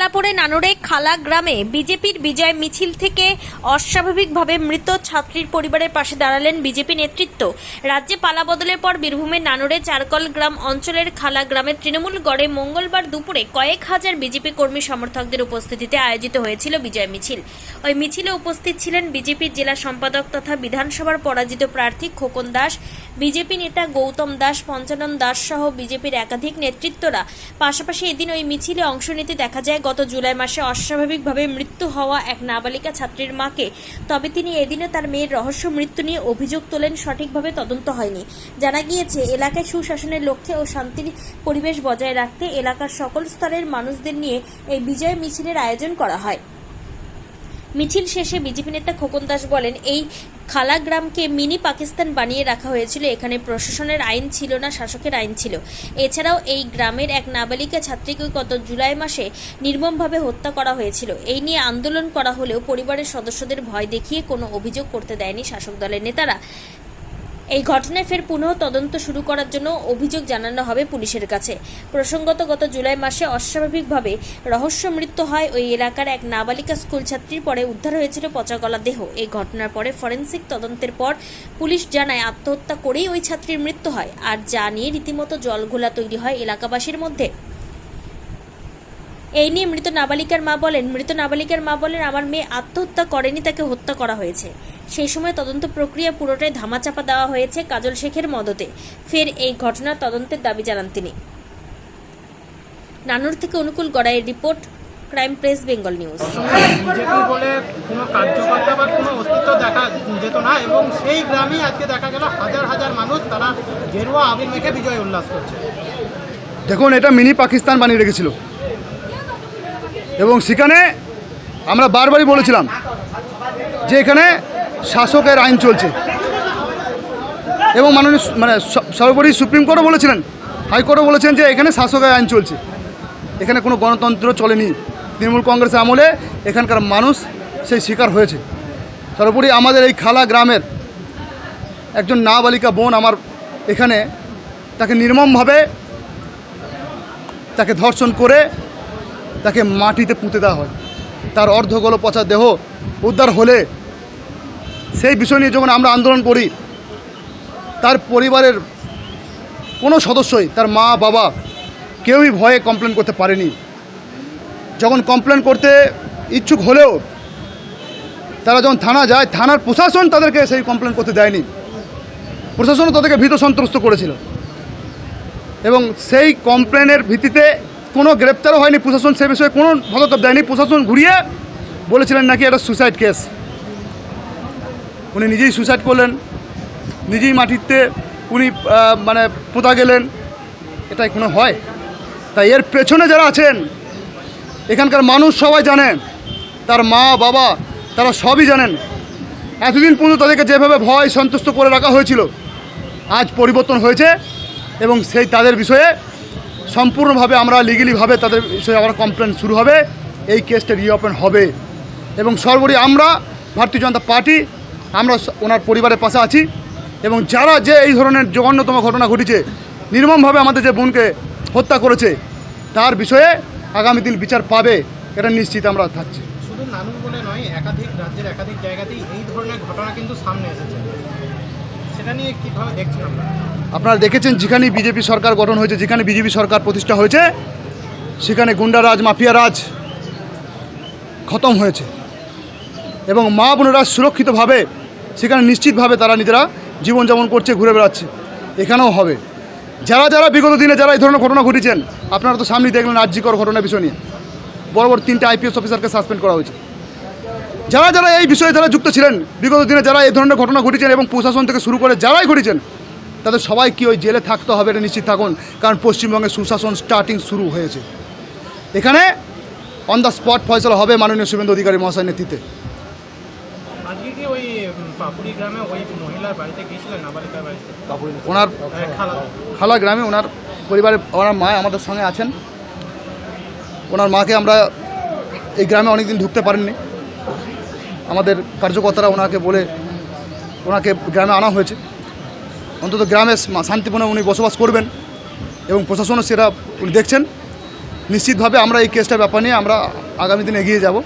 কমলাপুরে নানুরে খালা গ্রামে বিজেপির বিজয় মিছিল থেকে অস্বাভাবিকভাবে মৃত ছাত্রীর পরিবারের পাশে দাঁড়ালেন বিজেপি নেতৃত্ব। রাজ্যে পালা বদলের পর বীরভূমের নানুরে চারকল গ্রাম অঞ্চলের খালা গ্রামের তৃণমূল গড়ে মঙ্গলবার দুপুরে কয়েক হাজার বিজেপি কর্মী সমর্থকদের উপস্থিতিতে আয়োজিত হয়েছিল বিজয় মিছিল। ওই মিছিলে উপস্থিত ছিলেন বিজেপির জেলা সম্পাদক তথা বিধানসভার পরাজিত প্রার্থী খোকন দাস, বিজেপি নেতা গৌতম দাস, পঞ্চানন দাস সহ বিজেপির একাধিক নেতৃত্বরা। পাশাপাশি এদিন ওই মিছিলে অংশ নিতে দেখা যায় গত জুলাই মাসে অস্বাভাবিকভাবে মৃত্যু হওয়া এক নাবালিকা ছাত্রীর মাকে। তবে তিনি এদিনে তার মেয়ের রহস্য মৃত্যু নিয়ে অভিযোগ তোলেন, সঠিকভাবে তদন্ত হয়নি। জানা গিয়েছে এলাকায় সুশাসনের লক্ষ্যে ও শান্তির পরিবেশ বজায় রাখতে এলাকার সকল স্তরের মানুষদের নিয়ে এই বিজয় মিছিলের আয়োজন করা হয়। মিছিল শেষে বিজেপি নেতা খোকন দাস বলেন, এই খালা গ্রামকে মিনি পাকিস্তান বানিয়ে রাখা হয়েছিল। এখানে প্রশাসনের আইন ছিল না, শাসকের আইন ছিল। এছাড়াও এই গ্রামের এক নাবালিকা ছাত্রীকে গত জুলাই মাসে নির্মমভাবে হত্যা করা হয়েছিল। এই নিয়ে আন্দোলন করা হলেও পরিবারের সদস্যদের ভয় দেখিয়ে কোনো অভিযোগ করতে দেয়নি শাসক দলের নেতারা। এই ঘটনায় ফের পুনঃ তদন্ত শুরু করার জন্য অভিযোগ জানানো হবে পুলিশের কাছে। প্রসঙ্গত, গত জুলাই মাসে অস্বাভাবিকভাবে রহস্য মৃত্যু হয় ওই এলাকার এক নাবালিকা স্কুল ছাত্রীর। পরে উদ্ধার হয়েছিল পচাগলা দেহ। এই ঘটনার পরে ফরেনসিক তদন্তের পর পুলিশ জানায় আত্মহত্যা করেই ওই ছাত্রীর মৃত্যু হয়। আর যা নিয়ে রীতিমতো জলঘোলা তৈরি হয় এলাকাবাসীর মধ্যে। এই নিয়ে মৃত নাবালিকার মা বলেন, আমার মেয়ে আত্মহত্যা করেনি, তাকে হত্যা করা হয়েছে। সেই সময় তদন্ত প্রক্রিয়া পুরোটাই ধামাচাপা দেওয়া হয়েছে কাজল শেখের মদতে। ফের এই ঘটনার তদন্তের দাবি জানান তিনি। নানুর থেকে অনুকূল গড়াইয়ের report, crime press Bengal news. BJP বলে কোনো কার্যকর্তা বা কোনো অস্তিত্ব দেখা যেত না, এবং সেই গ্রামেই আজকে দেখা গেল হাজার হাজার মানুষ তারা গেরুয়া আবির মেখে বিজয় উল্লাস করছে। দেখুন, এটা মিনি পাকিস্তান বানিয়ে রেখেছিল এবং সেখানে আমরা বারবারই বলেছিলাম যে এখানে শাসকের আইন চলছে এবং মাননীয় সর্বোপরি সুপ্রিম কোর্টও বলেছিলেন, হাইকোর্টও বলেছেন যে এখানে শাসকের আইন চলছে। এখানে কোনো গণতন্ত্র চলেনি। তৃণমূল কংগ্রেসের আমলে এখানকার মানুষ সেই শিকার হয়েছে। সর্বোপরি আমাদের এই খালা গ্রামের একজন নাবালিকা বোন আমার এখানে তাকে নির্মমভাবে তাকে ধর্ষণ করে তাকে মাটিতে পুঁতে দেওয়া হয়। তার অর্ধগল পচা দেহ উদ্ধার হলে সেই বিষয় নিয়ে যখন আমরা আন্দোলন করি, তার পরিবারের কোনো সদস্যই, তার মা বাবা কেউই ভয়ে কমপ্লেন করতে পারেনি। যখন কমপ্লেন করতে ইচ্ছুক হলেও তারা যখন থানা যায়, থানার প্রশাসন তাদেরকে সেই কমপ্লেন করতে দেয়নি। প্রশাসনও তাদেরকে ভীত সন্ত্রস্ত করেছিল এবং সেই কমপ্লেনের ভিত্তিতে কোনো গ্রেপ্তারও হয়নি। প্রশাসন সে বিষয়ে কোনো পদক্ষেপ দেয়নি। প্রশাসন ঘুরিয়ে বলেছিলেন নাকি এটা সুসাইড কেস। উনি নিজেই সুসাইড করলেন, নিজেই মাটিতে উনি পোঁতা গেলেন। এটাই কোনো হয়? তাই এর পেছনে যারা আছেন এখানকার মানুষ সবাই জানেন, তার মা বাবা তারা সবই জানেন। এতদিন পর্যন্ত তাদেরকে যেভাবে ভয় সন্তুষ্ট করে রাখা হয়েছিল, আজ পরিবর্তন হয়েছে এবং সেই তাদের বিষয়ে সম্পূর্ণভাবে আমরা লিগালিভাবে তাদের বিষয়ে আবার কমপ্লেন শুরু হবে। এই কেসটা রিওপেন হবে এবং সর্বোপরি আমরা ভারতীয় জনতা পার্টি আমরা ওনার পরিবারের পাশে আছি এবং যারা যে এই ধরনের জঘন্যতম ঘটনা ঘটেছে, নির্মমভাবে আমাদের যে বোনকে হত্যা করেছে, তার বিষয়ে আগামী দিন বিচার পাবে, এটা নিশ্চিত আমরা থাকছি। শুধু নানুর বলে নয়, একাধিক রাজ্যের একাধিক জায়গাতেই এই ধরনের ঘটনা কিন্তু সামনে এসেছে। সেটা নিয়ে কীভাবে দেখছেন আপনারা দেখেছেন, যেখানে বিজেপি সরকার গঠন হয়েছে, যেখানে বিজেপি সরকার প্রতিষ্ঠা হয়েছে, সেখানে গুন্ডারাজ, মাফিয়ারাজ খতম হয়েছে এবং মা বোনেরা সুরক্ষিতভাবে সেখানে নিশ্চিতভাবে তারা নিজেরা জীবনযাপন করছে, ঘুরে বেড়াচ্ছে। এখানেও হবে। যারা যারা বিগত দিনে যারা এই ধরনের ঘটনা ঘটেছেন, আপনারা তো সামনেই দেখলেন আরজিকর ঘটনার বিষয় নিয়ে বড় বড় 3টে IPS অফিসারকে সাসপেন্ড করা হয়েছে। যারা যারা এই বিষয়ে যারা যুক্ত ছিলেন, বিগত দিনে যারা এই ধরনের ঘটনা ঘটেছেন এবং প্রশাসন থেকে শুরু করে যারাই ঘটেছেন, তাদের সবাই কি ওই জেলে থাকতে হবে এটা নিশ্চিত থাকুন, কারণ পশ্চিমবঙ্গে সুশাসন স্টার্টিং শুরু হয়েছে। এখানে অন দ্য স্পট ফয়সলা হবে মাননীয় শুভেন্দু অধিকারী মহাশয়ের নেতৃত্বে। আজকে কি ওই পাপুরি গ্রামে ওই মহিলার বাড়িতে গিয়েছিলেন, নাবালিকার বাড়িতে? ওনার খালা গ্রামে ওনার পরিবারের ওনার মা আমাদের সঙ্গে আছেন। ওনার মাকে আমরা এই গ্রামে অনেকদিন ঢুকতে পারেননি, আমাদের কার্যকর্তারা ওনাকে বলে ওনাকে গ্রামে আনা হয়েছে। অন্তত গ্রামে শান্তিপূর্ণ উনি বসবাস করবেন এবং প্রশাসনও সেটা উনি দেখছেন নিশ্চিতভাবে আমরা এই কেসটার ব্যাপার নিয়ে আমরা আগামী দিনে এগিয়ে যাব।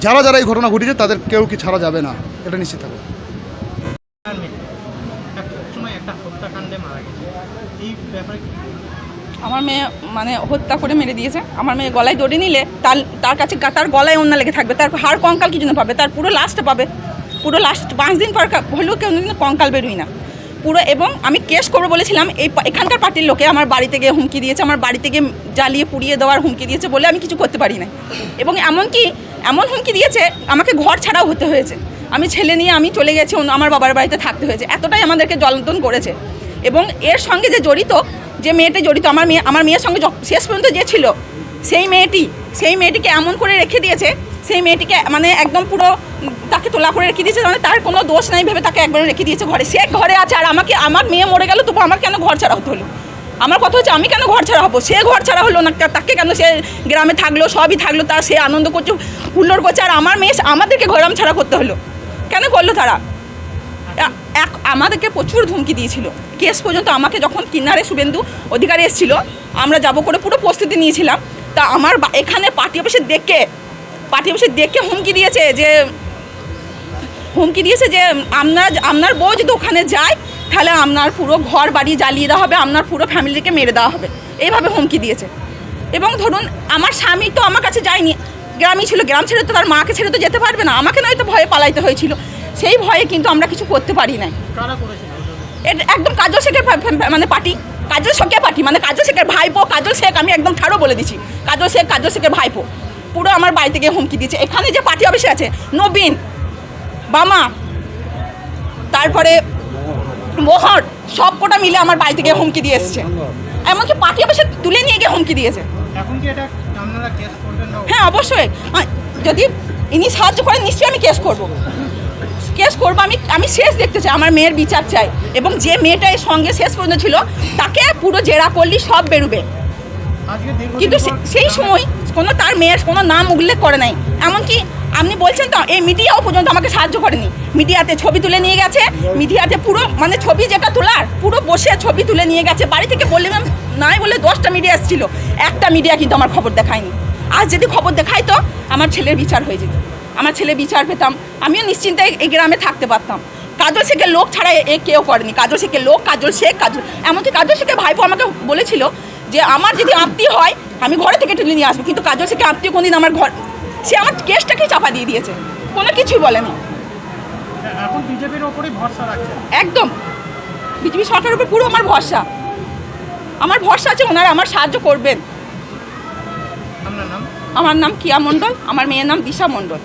যারা যারা এই ঘটনা ঘটেছে তাদের কেউ কি ছাড়া যাবে না, এটা নিশ্চিত থাকবে। আর মেয়ে এক সময় একটা হত্যাকাণ্ডে মারা গেছে, এই ব্যাপারে কি? আমার মেয়ে মানে হত্যা করে মেরে দিয়েছে। আমার মেয়ে গলায় দড়ি নিলে তার কাছে তার গলায় অন্য লেগে থাকবে, তার হাড় কঙ্কাল কিছু না পাবে, তার পুরো লাশটা পাবে। পুরো লাস্ট 5 দিন পর হলেও কেউ কিন্তু কঙ্কাল বেরোই না পুরো। এবং আমি কেস করবো বলেছিলাম, এখানকার পার্টির লোকে আমার বাড়িতে গিয়ে হুমকি দিয়েছে, আমার বাড়িতে গিয়ে জ্বালিয়ে পুড়িয়ে দেওয়ার হুমকি দিয়েছে বলে আমি কিছু করতে পারি না। এবং এমনকি এমন হুমকি দিয়েছে আমাকে ঘর ছাড়াও হতে হয়েছে। আমি ছেলে নিয়ে আমি চলে গেছি আমার বাবার বাড়িতে থাকতে হয়েছে, এতটাই আমাদেরকে জ্বলন্তন করেছে। এবং এর সঙ্গে যে জড়িত, যে মেয়েটা জড়িত, আমার মেয়ের সঙ্গে শেষ পর্যন্ত যে ছিল সেই মেয়েটিকে এমন করে রেখে দিয়েছে, সেই মেয়েটিকে মানে একদম পুরো তাকে তোলা করে রেখে দিয়েছে, মানে তার কোনো দোষ নাই ভেবে তাকে একবারে রেখে দিয়েছে ঘরে। সে ঘরে আছে আর আমার মেয়ে মরে গেল, তবু আমার কেন ঘর ছাড়া হতে হলো? আমার কথা হচ্ছে আমি কেন ঘর ছাড়া হবো? সে ঘর ছাড়া হলো না, তাকে কেন? সে গ্রামে থাকলো, সবই থাকলো, তার সে আনন্দ করছে, হুল্লোড় করছে, আর আমার মেয়ে আমাদেরকে গ্রাম ছাড়া করতে হলো কেন? করলো তারা আমাদেরকে প্রচুর ধমকি দিয়েছিল। কেস পর্যন্ত আমাকে যখন কিনারে শুভেন্দু অধিকারী এসেছিল, আমরা যাব করে পুরো প্রস্তুতি নিয়েছিলাম, তা আমার এখানে পার্টি অফিসে দেখে হুমকি দিয়েছে যে আপনার বউ যদি ওখানে যায় তাহলে আপনার পুরো ঘর বাড়ি জ্বালিয়ে দেওয়া হবে, আপনার পুরো ফ্যামিলিকে মেরে দেওয়া হবে, এইভাবে হুমকি দিয়েছে। এবং ধরুন আমার স্বামী তো আমার কাছে যায়নি, গ্রামই ছিল, গ্রাম ছেড়ে তো তার মাকে ছেড়ে তো যেতে পারবে না, আমাকে নয়তো ভয়ে পালাইতে হয়েছিল। সেই ভয়ে কিন্তু আমরা কিছু করতে পারি নাই। কারা করেছিল? এটা একদম কাজল শেখের মানে পার্টি, কাজল শেখের পার্টি, মানে কাজল শেখের ভাইপো কাজল শেখ, আমি একদম ঠাড়ো বলে দিচ্ছি, কাজল শেখের ভাইপো পুরো আমার বাড়িতে গিয়ে হুমকি দিয়েছে। এখানে যে পার্টি অফিসে আছে নবীন, বামা, তারপরে মোহর, সব কটা মিলে আমার বাড়িতে গিয়ে হুমকি দিয়ে এসছে, এমনকি পার্টি অফিসে তুলে নিয়ে গিয়ে হুমকি দিয়েছে। এখন কি এটা আপনারা কেস করবেন না? হ্যাঁ অবশ্যই, যদি ইনি সাহায্য করেন নিশ্চয়ই আমি কেস করবো। আমি শেষ দেখতে চাই, আমার মেয়ের বিচার চাই। এবং যে মেয়েটা এর সঙ্গে শেষ পর্যন্ত ছিল তাকে পুরো জেরা করলি সব বেরোবে। কিন্তু সেই সময় তার মেয়ের কোনো নাম উল্লেখ করে নাই। এমনকি আপনি বলছেন তো, এই মিডিয়াও পর্যন্ত আমাকে সাহায্য করেনি। মিডিয়াতে ছবি তুলে নিয়ে গেছে, মিডিয়াতে পুরো মানে ছবি যেটা তোলার পুরো বসে ছবি তুলে নিয়ে গেছে। বাড়ি থেকে বললাম নাই বলে 10টা মিডিয়া এসেছিল, একটা মিডিয়া কিন্তু আমার খবর দেখায়নি। আজ যদি খবর দেখাইতো আমার ছেলের বিচার হয়ে যেত, আমার ছেলে বিচার পেতাম, আমিও নিশ্চিন্তে এই গ্রামে থাকতে পারতাম। কাজল শেখের লোক ছাড়া কেউ করেনি। কাজল শেখের লোক, এমনকি কাজল শেখের ভাইপো আমাকে বলেছিল যে আমার যদি আত্মীয় হয় আমি ঘরে থেকে টেনে নিয়ে আসবো, কিন্তু কাজল শেখের আত্মীয় কোনদিন আমার ঘর, সে আমার কেসটাকেই চাপা দিয়ে দিয়েছে, কোনো কিছুই বলেনি। এখন বিজেপির ওপরেই ভরসা রাখছে? একদম বিজেপি সরকারের উপর পুরো আমার ভরসা আছে, ওনারা আমার সাহায্য করবেন। আপনার নাম? আমার নাম কিয়া মণ্ডল, আমার মেয়ের নাম দিশা মণ্ডল।